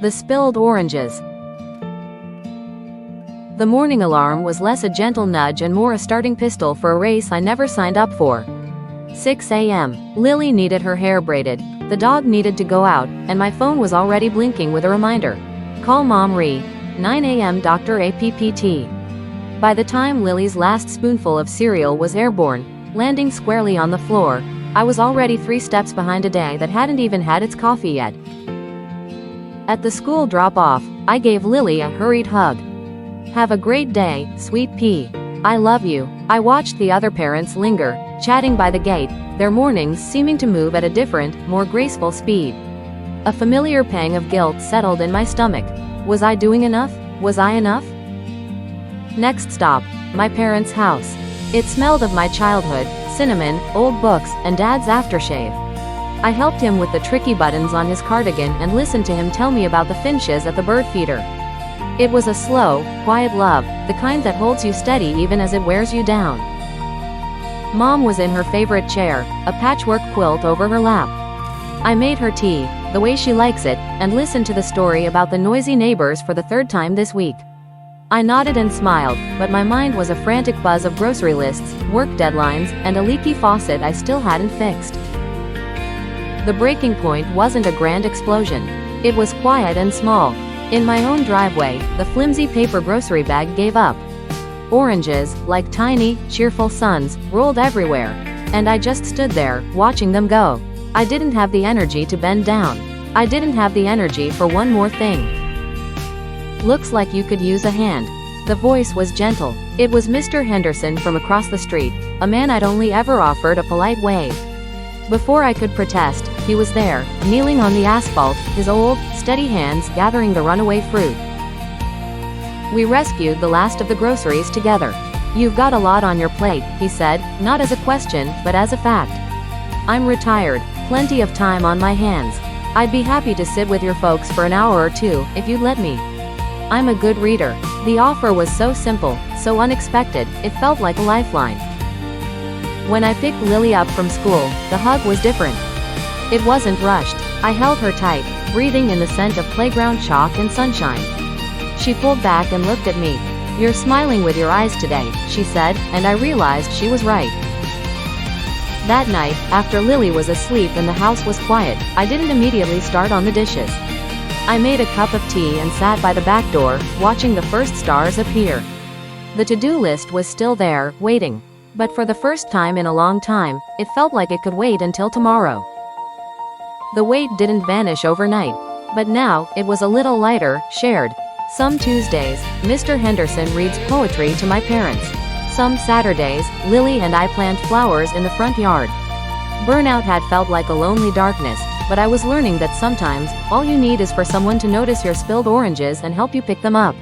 The spilled oranges. The morning alarm was less a gentle nudge and more a starting pistol for a race I never signed up for. 6 a.m. Lily needed her hair braided, the dog needed to go out, and my phone was already blinking with a reminder. Call Mom Re. 9 a.m. Dr. APPT. By the time Lily's last spoonful of cereal was airborne, landing squarely on the floor, I was already 3 steps behind a day that hadn't even had its coffee yet. At the school drop-off, I gave Lily a hurried hug. Have a great day, sweet pea. I love you. I watched the other parents linger, chatting by the gate, their mornings seeming to move at a different, more graceful speed. A familiar pang of guilt settled in my stomach. Was I doing enough? Was I enough? Next stop, my parents' house. It smelled of my childhood, cinnamon, old books, and Dad's aftershave. I helped him with the tricky buttons on his cardigan and listened to him tell me about the finches at the bird feeder. It was a slow, quiet love, the kind that holds you steady even as it wears you down. Mom was in her favorite chair, a patchwork quilt over her lap. I made her tea, the way she likes it, and listened to the story about the noisy neighbors for the 3rd time this week. I nodded and smiled, but my mind was a frantic buzz of grocery lists, work deadlines, and a leaky faucet I still hadn't fixed. The breaking point wasn't a grand explosion. It was quiet and small. In my own driveway, the flimsy paper grocery bag gave up. Oranges, like tiny, cheerful suns, rolled everywhere. And I just stood there, watching them go. I didn't have the energy to bend down. I didn't have the energy for one more thing. Looks like you could use a hand. The voice was gentle. It was Mr. Henderson from across the street, a man I'd only ever offered a polite wave. Before I could protest, he was there, kneeling on the asphalt, his old, steady hands gathering the runaway fruit. We rescued the last of the groceries together. You've got a lot on your plate, he said, not as a question, but as a fact. I'm retired, plenty of time on my hands. I'd be happy to sit with your folks for an hour or 2, if you'd let me. I'm a good reader. The offer was so simple, so unexpected, it felt like a lifeline. When I picked Lily up from school, the hug was different. It wasn't rushed. I held her tight, breathing in the scent of playground chalk and sunshine. She pulled back and looked at me. You're smiling with your eyes today, she said, and I realized she was right. That night, after Lily was asleep and the house was quiet, I didn't immediately start on the dishes. I made a cup of tea and sat by the back door, watching the first stars appear. The to-do list was still there, waiting. But for the first time in a long time, it felt like it could wait until tomorrow. The weight didn't vanish overnight. But now, it was a little lighter, shared. Some Tuesdays, Mr. Henderson reads poetry to my parents. Some Saturdays, Lily and I plant flowers in the front yard. Burnout had felt like a lonely darkness, but I was learning that sometimes, all you need is for someone to notice your spilled oranges and help you pick them up.